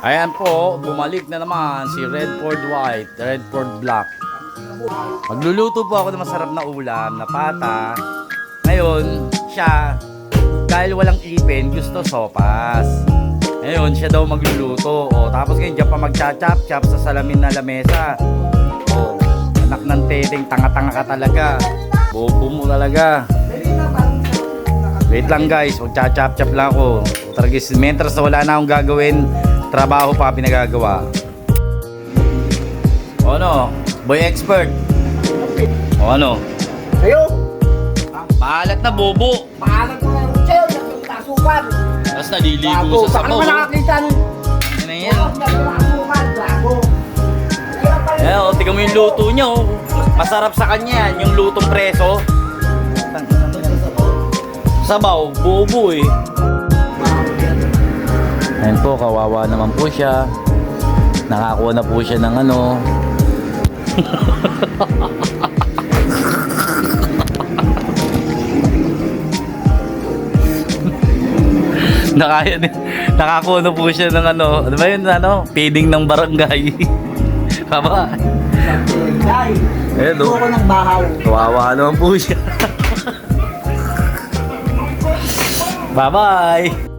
Ayan po, bumalik na naman si Redford White, Redford Black. Magluluto po ako ng masarap na ulam na pata. Ngayon, siya, dahil walang ipin, gusto sopas. Ngayon, siya daw magluluto. O, tapos ngayon, diyan pa magcha-chop-chop sa salamin na lamesa. O, anak ng teteng, tanga-tanga ka talaga. Bobo mo talaga. Wait lang guys, magcha-chop-chop lang ako. Targis, mentras na wala na akong gagawin, trabaho pa pinagagawa. O ano, boy expert. O ano? Sa'yo? Maalat na bobo. Paalat ko lang sa'yo, nagtasukan. Tapos naliligo sa sabaw. Baka naman nakakita ng... Ano na yan? Nagtasukan, gago. Eh, o, tingnan mo yung luto niya, oh. Masarap sa kanya, yung lutong preso. Sabaw, bobo eh. Ayan po, kawawa naman po siya. Nakakuha na po siya ng ano. Nakakuha na po siya ng ano. Ano ba yun, ano? Feeding ng barangay. Kaba. Ayan, Gusto ko ng bahaw. kawawa naman po siya. Bye-bye!